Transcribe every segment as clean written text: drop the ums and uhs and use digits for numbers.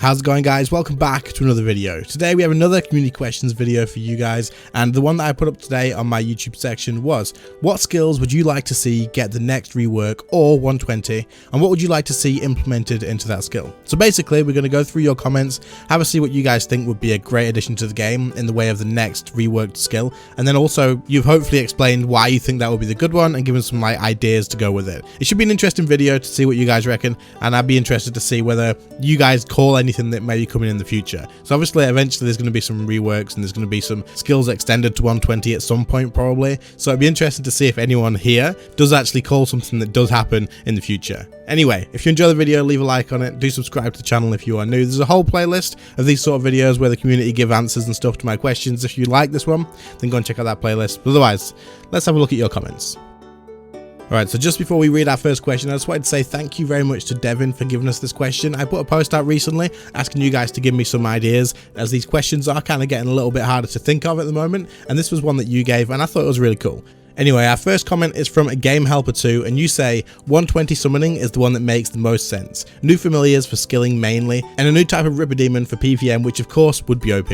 How's it going, guys? Welcome back to another video. Today we have another community questions video for you guys, and the one that I put up today on my YouTube section was, what skills would you like to see get the next rework or 120, and what would you like to see implemented into that skill? So basically we're going to go through your comments, have a see what you guys think would be a great addition to the game in the way of the next reworked skill, and then also you've hopefully explained why you think that would be the good one and given some like ideas to go with it. It should be an interesting video to see what you guys reckon, and I'd be interested to see whether you guys call anything that may be coming in the future. So obviously eventually there's going to be some reworks and there's going to be some skills extended to 120 at some point probably, so it'd be interesting to see if anyone here does actually call something that does happen in the future. Anyway, if you enjoy the video, leave a like on it, do subscribe to the channel if you are new. There's a whole playlist of these sort of videos where the community give answers and stuff to my questions. If you like this one, then go and check out that playlist. But otherwise, let's have a look at your comments. Alright, so just before we read our first question, I just wanted to say thank you very much to Devin for giving us this question. I put a post out recently asking you guys to give me some ideas, as these questions are kind of getting a little bit harder to think of at the moment, and this was one that you gave and I thought it was really cool. Anyway, our first comment is from Game Helper 2, and you say 120 summoning is the one that makes the most sense. New familiars for skilling mainly, and a new type of Ripper Demon for PvM, which of course would be OP.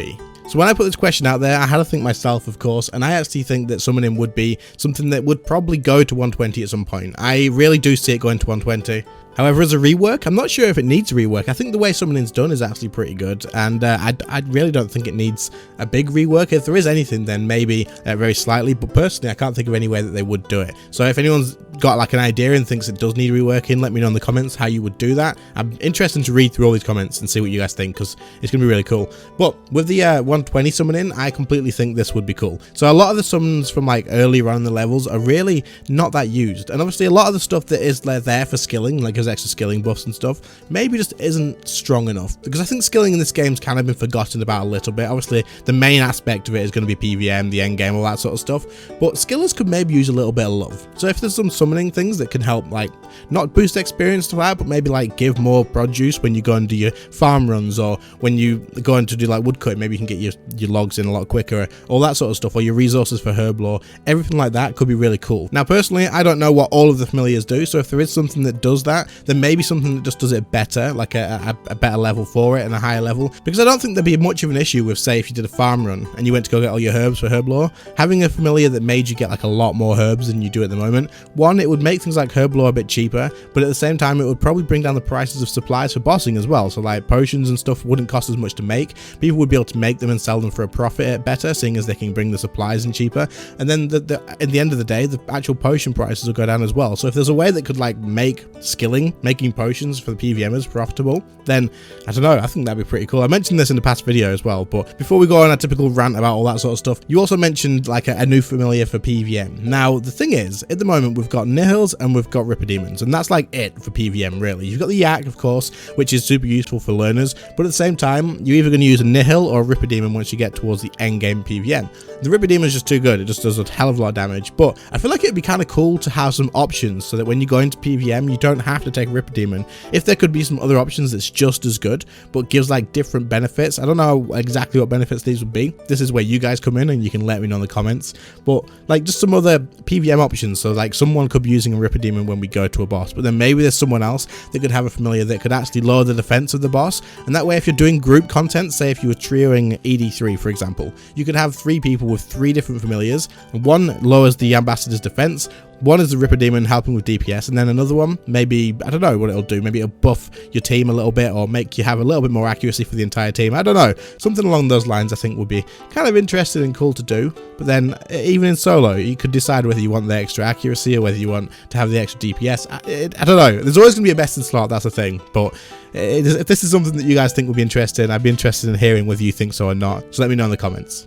So when I put this question out there, I had to think myself, of course, and I actually think that summoning would be something that would probably go to 120 at some point. I really do see it going to 120. However, as a rework, I'm not sure if it needs a rework. I think the way summoning's done is actually pretty good, and I really don't think it needs a big rework. If there is anything, then maybe very slightly, but personally I can't think of any way that they would do it. So if anyone's got like an idea and thinks it does need reworking, let me know in the comments how you would do that. I'm interested to read through all these comments and see what you guys think, because it's going to be really cool. But with the 120 summoning, I completely think this would be cool. So a lot of the summons from like earlier on in the levels are really not that used, and obviously a lot of the stuff that is there for skilling, like as extra skilling buffs and stuff, maybe just isn't strong enough, because I think skilling in this game's kind of been forgotten about a little bit. Obviously the main aspect of it is going to be PvM, the end game, all that sort of stuff, but skillers could maybe use a little bit of love. So if there's some summoning things that can help, like not boost experience to that, but maybe like give more produce when you go and do your farm runs, or when you go in to do like woodcutting, maybe you can get your logs in a lot quicker, all that sort of stuff, or your resources for herb lore, everything like that could be really cool. Now personally, I don't know what all of the familiars do, so if there is something that does that, then maybe something that just does it better, like a better level for it and a higher level, because I don't think there'd be much of an issue with, say, if you did a farm run and you went to go get all your herbs for herb lore, having a familiar that made you get like a lot more herbs than you do at the moment. One, it would make things like herb lore a bit cheaper, but at the same time it would probably bring down the prices of supplies for bossing as well. So like potions and stuff wouldn't cost as much to make, people would be able to make them and sell them for a profit better, seeing as they can bring the supplies in cheaper, and then at the end of the day the actual potion prices will go down as well. So if there's a way that could like make skilling, making potions for the PvMers profitable, then I don't know, I think that'd be pretty cool. I mentioned this in the past video as well, but before we go on a typical rant about all that sort of stuff, you also mentioned like a new familiar for PvM. Now the thing is, at the moment we've got nihils and we've got Ripper Demons, and that's like it for PvM really. You've got the yak, of course, which is super useful for learners, but at the same time you're either going to use a nihil or a Ripper Demon once you get towards the end game PvM. The Ripper Demon is just too good, it just does a hell of a lot of damage, but I feel like it'd be kind of cool to have some options so that when you go into PvM you don't have to take Ripper Demon. If there could be some other options that's just as good but gives like different benefits, I don't know exactly what benefits these would be. This is where you guys come in and you can let me know in the comments, but like just some other PvM options. So like someone could be using a Ripper Demon when we go to a boss, but then maybe there's someone else that could have a familiar that could actually lower the defense of the boss, and that way if you're doing group content, say if you were trioing ED3 for example, you could have 3 people with 3 different familiars, and one lowers the ambassador's defense, one is the Ripper Demon helping with DPS, and then another one, maybe, I don't know what it'll do, maybe it'll buff your team a little bit or make you have a little bit more accuracy for the entire team. I don't know, something along those lines I think would be kind of interesting and cool to do. But then even in solo you could decide whether you want the extra accuracy or whether you want to have the extra DPS. I don't know, there's always going to be a best in slot, that's the thing, but if this is something that you guys think would be interesting, I'd be interested in hearing whether you think so or not, so let me know in the comments.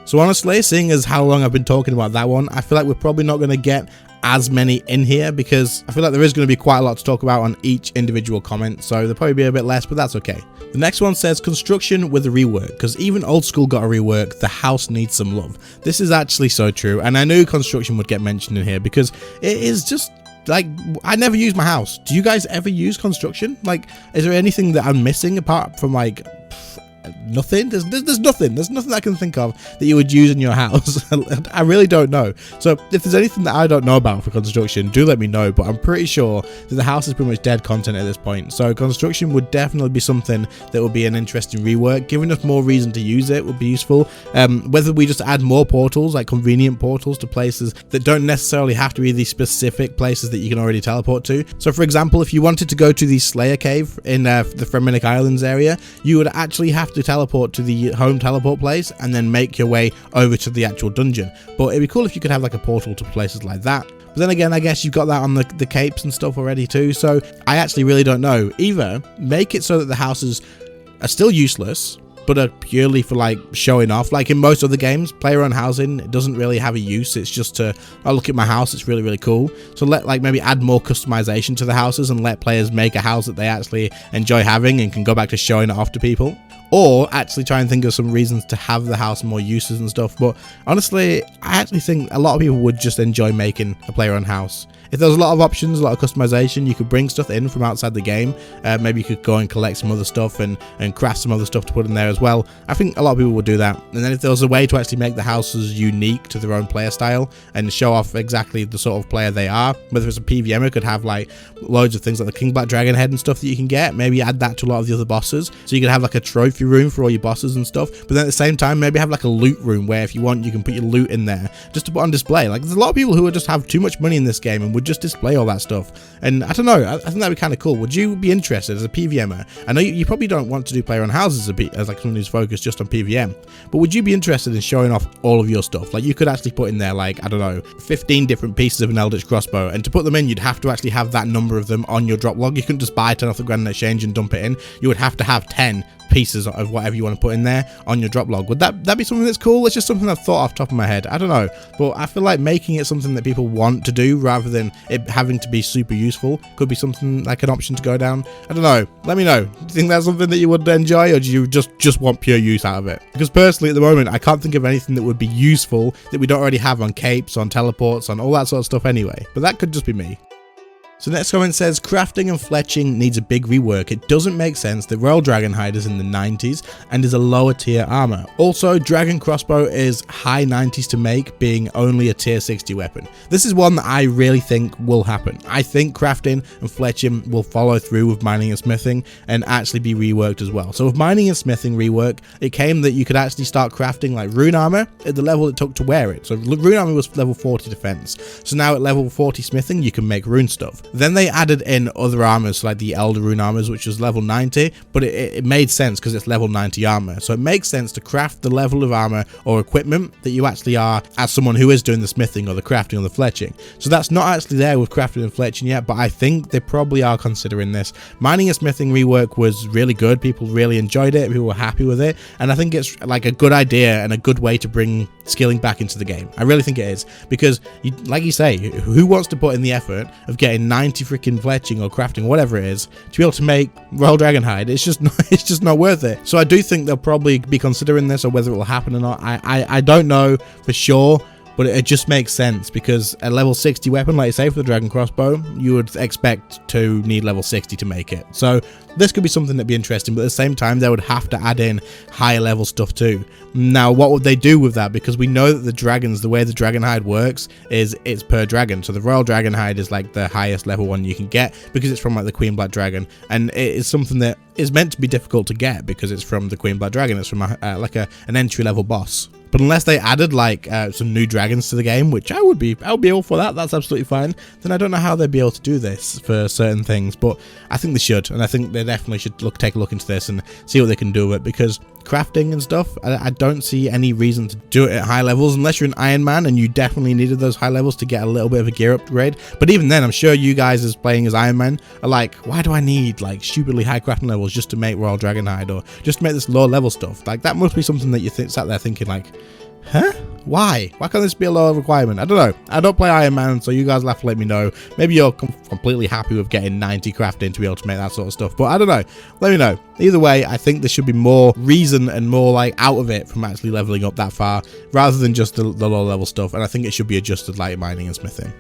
So honestly, seeing as how long I've been talking about that one, I feel like we're probably not going to get as many in here, because I feel like there is going to be quite a lot to talk about on each individual comment, so there'll probably be a bit less, but that's okay. The next one says construction with a rework, because even old school got a rework, the house needs some love. This is actually so true, and I knew construction would get mentioned in here because it is just like, I never use my house. Do you guys ever use construction? Like, is there anything that I'm missing apart from like nothing. There's nothing. There's nothing I can think of that you would use in your house. I really don't know. So if there's anything that I don't know about for construction, do let me know. But I'm pretty sure that the house is pretty much dead content at this point. So construction would definitely be something that would be an interesting rework. Giving us more reason to use it would be useful. Whether we just add more portals, like convenient portals to places that don't necessarily have to be these specific places that you can already teleport to. So for example, if you wanted to go to the Slayer Cave in the Fremenic Islands area, you would actually have to teleport to the home teleport place and then make your way over to the actual dungeon. But it'd be cool if you could have like a portal to places like that. But then again, I guess you've got that on the capes and stuff already too. So I actually really don't know. Either make it so that the houses are still useless, but are purely for like showing off. Like in most other games, player owned housing, it doesn't really have a use. It's just to, oh, look at my house, it's really, really cool. So let like maybe add more customization to the houses and let players make a house that they actually enjoy having and can go back to showing it off to people. Or actually try and think of some reasons to have the house more uses and stuff. But honestly, I actually think a lot of people would just enjoy making a player-owned house. If there was a lot of options, a lot of customization, you could bring stuff in from outside the game. Maybe you could go and collect some other stuff and craft some other stuff to put in there as well. I think a lot of people would do that. And then if there was a way to actually make the houses unique to their own player style and show off exactly the sort of player they are, whether it's a PVM, could have like loads of things like the King Black Dragon head and stuff that you can get. Maybe add that to a lot of the other bosses. So you could have like a trophy room for all your bosses and stuff. But then at the same time, maybe have like a loot room where if you want, you can put your loot in there just to put on display. Like there's a lot of people who would just have too much money in this game and would just display all that stuff. And I don't know, I think that'd be kind of cool. Would you be interested as a PVMer? I know you probably don't want to do player on houses as like someone who's focused just on PVM, but would you be interested in showing off all of your stuff? Like you could actually put in there like, I don't know, 15 different pieces of an Eldritch crossbow, and to put them in, you'd have to actually have that number of them on your drop log. You couldn't just buy 10 off the Grand Exchange and dump it in. You would have to have 10 pieces of whatever you want to put in there on your drop log. Would that be something that's cool? It's just something I've thought off the top of my head. I don't know, but I feel like making it something that people want to do rather than it having to be super useful could be something like an option to go down. I don't know, let me know. Do you think that's something that you would enjoy, or do you just want pure use out of it? Because personally at the moment I can't think of anything that would be useful that we don't already have on capes, on teleports, on all that sort of stuff anyway, but that could just be me. So next comment says, crafting and fletching needs a big rework. It doesn't make sense that Royal Dragonhide is in the 90s and is a lower tier armor. Also, Dragon Crossbow is high 90s to make, being only a tier 60 weapon. This is one that I really think will happen. I think crafting and fletching will follow through with mining and smithing and actually be reworked as well. So with mining and smithing rework, it came that you could actually start crafting like rune armor at the level it took to wear it. So rune armor was level 40 defense. So now at level 40 smithing, you can make rune stuff. Then they added in other armors like the Elder Rune armors, which was level 90, but it made sense because it's level 90 armor. So it makes sense to craft the level of armor or equipment that you actually are as someone who is doing the smithing or the crafting or the fletching. So that's not actually there with crafting and fletching yet, but I think they probably are considering this. Mining and smithing rework was really good. People really enjoyed it. People were happy with it. And I think it's like a good idea and a good way to bring skilling back into the game. I really think it is, because like you say, who wants to put in the effort of getting 90 freaking fletching or crafting, whatever it is, to be able to make Royal Dragonhide? It's just not worth it. So I do think they'll probably be considering this, or whether it will happen or not, I don't know for sure. But it just makes sense, because a level 60 weapon, like you say, for the Dragon Crossbow, you would expect to need level 60 to make it. So this could be something that'd be interesting, but at the same time, they would have to add in higher level stuff too. Now, what would they do with that? Because we know that the dragons, the way the Dragonhide works is it's per dragon. So the Royal Dragonhide is like the highest level one you can get, because it's from like the Queen Black Dragon, and it is something that is meant to be difficult to get because it's from the Queen Black Dragon. It's from an entry level boss. But unless they added like some new dragons to the game, which I would be all for that, that's absolutely fine, then I don't know how they'd be able to do this for certain things. But I think they should, and I think they definitely should take a look into this and see what they can do with it, because crafting and stuff, I don't see any reason to do it at high levels unless you're an Iron Man and you definitely needed those high levels to get a little bit of a gear upgrade. But even then, I'm sure you guys as playing as Iron Man are like, why do I need like stupidly high crafting levels just to make Royal Dragonhide, or just to make this low level stuff? Like, that must be something that you sat there thinking like, huh? Why can't this be a lower requirement? I don't know. I don't play Iron Man, so you guys will have to let me know. Maybe you're completely happy with getting 90 crafting to be able to make that sort of stuff, but I don't know. Let me know. Either way, I think there should be more reason and more like out of it from actually leveling up that far, rather than just the low level stuff, and I think it should be adjusted like mining and smithing.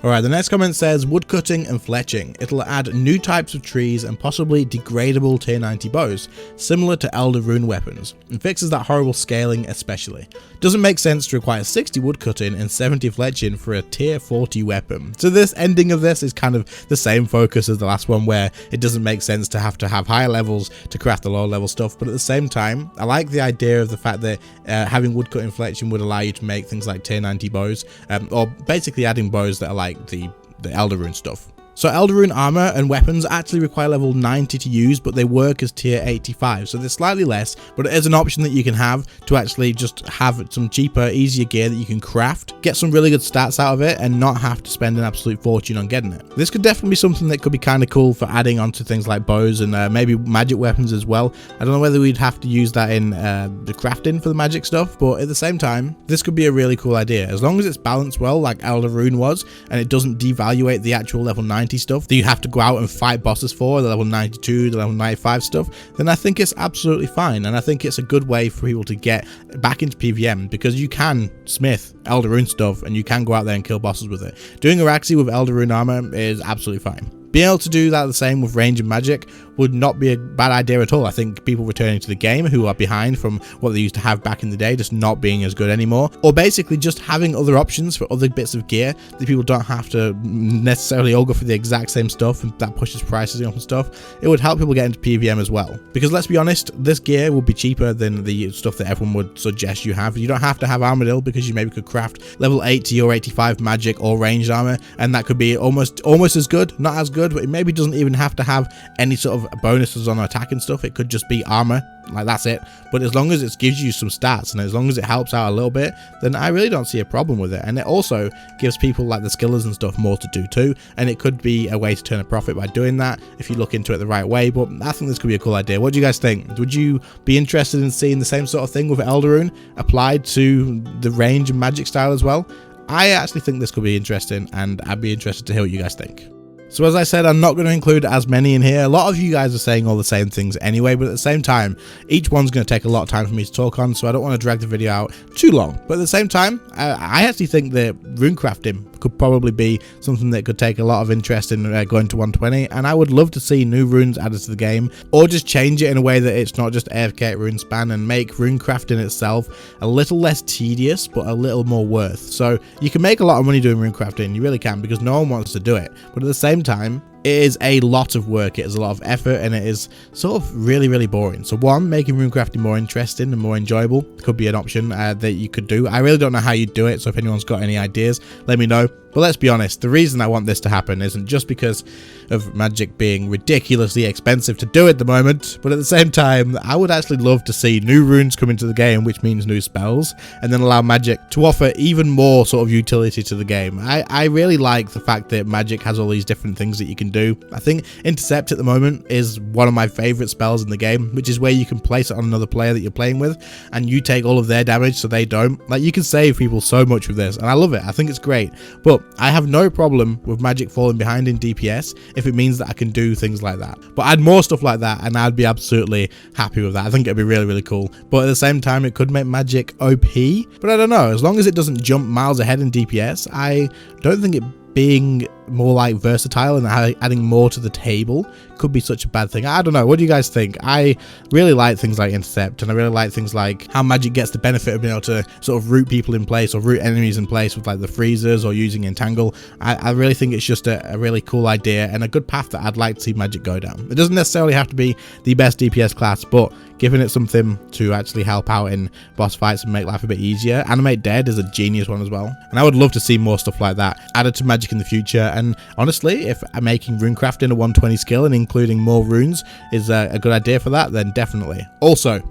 Alright, the next comment says woodcutting and fletching. It'll add new types of trees and possibly degradable tier 90 bows, similar to elder rune weapons, and fixes that horrible scaling especially. Doesn't make sense to require 60 woodcutting and 70 fletching for a tier 40 weapon. So this ending of this is kind of the same focus as the last one, where it doesn't make sense to have higher levels to craft the lower level stuff, but at the same time, I like the idea of the fact that having woodcutting fletching would allow you to make things like tier 90 bows, or basically adding bows that are like the elder rune stuff. So elder rune armor and weapons actually require level 90 to use, but they work as tier 85, so they're slightly less, but it is an option that you can have to actually just have some cheaper, easier gear that you can craft, get some really good stats out of it, and not have to spend an absolute fortune on getting it. This could definitely be something that could be kind of cool for adding onto things like bows and maybe magic weapons as well. I don't know whether we'd have to use that in the crafting for the magic stuff, but at the same time, this could be a really cool idea. As long as it's balanced well, like elder rune was, and it doesn't devaluate the actual level 90 stuff that you have to go out and fight bosses for, the level 92, the level 95 stuff, then I think it's absolutely fine, and I think it's a good way for people to get back into PvM, because you can smith elder rune stuff and you can go out there and kill bosses with it. Doing Araxi with elder rune armor is absolutely fine. Being able to do that the same with range and magic would not be a bad idea at all. I think people returning to the game who are behind from what they used to have back in the day, just not being as good anymore, or basically just having other options for other bits of gear that people don't have to necessarily all go for the exact same stuff, and that pushes prices up and stuff. It would help people get into PvM as well, because let's be honest, this gear will be cheaper than the stuff that everyone would suggest you have. You don't have to have armadillo, because you maybe could craft level 80 or 85 magic or ranged armor, and that could be almost as good, not as good, but it maybe doesn't even have to have any sort of bonuses on attack and stuff. It could just be armor, like that's it. But as long as it gives you some stats and as long as it helps out a little bit, then I really don't see a problem with it. And it also gives people like the skillers and stuff more to do too, and it could be a way to turn a profit by doing that if you look into it the right way. But I think this could be a cool idea. What do you guys think? Would you be interested in seeing the same sort of thing with elder rune applied to the range and magic style as well? I actually think this could be interesting, and I'd be interested to hear what you guys think. So as I said, I'm not going to include as many in here. A lot of you guys are saying all the same things anyway, but at the same time, each one's going to take a lot of time for me to talk on, so I don't want to drag the video out too long. But at the same time, I actually think that runecrafting could probably be something that could take a lot of interest in going to 120, and I would love to see new runes added to the game, or just change it in a way that it's not just AFK at RuneSpan, and make runecrafting itself a little less tedious, but a little more worth. So you can make a lot of money doing runecrafting, you really can, because no one wants to do it, but at the same time, it is a lot of work, it is a lot of effort, and it is sort of really boring. So one, making runecrafting more interesting and more enjoyable could be an option that you could do. I really don't know how you'd do it, so if anyone's got any ideas, let me know. But let's be honest, the reason I want this to happen isn't just because of magic being ridiculously expensive to do at the moment, but at the same time, I would actually love to see new runes come into the game, which means new spells, and then allow magic to offer even more sort of utility to the game. I really like the fact that magic has all these different things that you can do. I think Intercept at the moment is one of my favorite spells in the game, which is where you can place it on another player that you're playing with, and you take all of their damage so they don't. Like, you can save people so much with this, and I love it. I think it's great. But I have no problem with magic falling behind in DPS if it means that I can do things like that. But add more stuff like that and I'd be absolutely happy with that. I think it'd be really cool. But at the same time, it could make magic OP. But I don't know, as long as it doesn't jump miles ahead in DPS, I don't think it being more like versatile and adding more to the table could be such a bad thing. I don't know, what do you guys think? I really like things like Intercept, and I really like things like how magic gets the benefit of being able to sort of root people in place or root enemies in place with like the freezers or using Entangle. I really think it's just a really cool idea and a good path that I'd like to see magic go down. It doesn't necessarily have to be the best DPS class, but giving it something to actually help out in boss fights and make life a bit easier. Animate Dead is a genius one as well, and I would love to see more stuff like that added to magic in the future. And honestly, if I'm making runecrafting a 120 skill and including more runes is a good idea for that, then definitely. Also,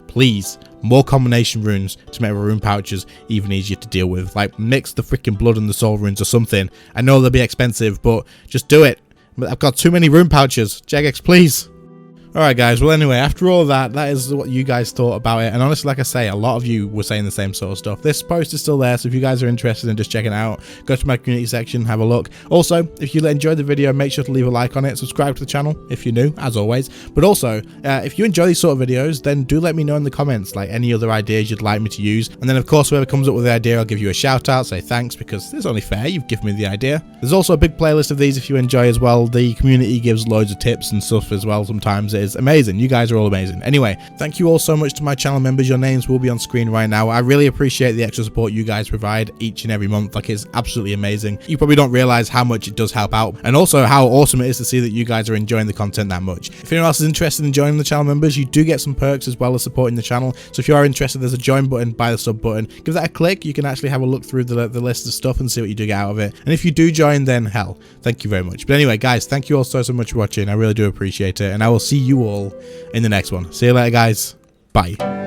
please, more combination runes to make rune pouches even easier to deal with. Like, mix the freaking blood and the soul runes or something. I know they'll be expensive, but just do it. I've got too many rune pouches. Jagex, please. Alright guys, well anyway, after all that is what you guys thought about it, and honestly, like I say, a lot of you were saying the same sort of stuff. This post is still there, so if you guys are interested in just checking it out, go to my community section, have a look. Also, if you enjoyed the video, make sure to leave a like on it, subscribe to the channel if you're new, as always. But also, if you enjoy these sort of videos, then do let me know in the comments, like any other ideas you'd like me to use. And then of course, whoever comes up with the idea, I'll give you a shout out, say thanks, because it's only fair, you've given me the idea. There's also a big playlist of these if you enjoy as well. The community gives loads of tips and stuff as well. Sometimes it is amazing. You guys are all amazing. Anyway, thank you all so much to my channel members. Your names will be on screen right now. I really appreciate the extra support you guys provide each and every month. Like, it's absolutely amazing. You probably don't realize how much it does help out, and also how awesome it is to see that you guys are enjoying the content that much. If anyone else is interested in joining the channel members, you do get some perks as well as supporting the channel. So if you are interested, there's a join button by the sub button. Give that a click. You can actually have a look through the list of stuff and see what you do get out of it. And if you do join, then hell, thank you very much. But anyway, guys, thank you all so much for watching. I really do appreciate it, and I will see you all in the next one. See you later, guys. Bye.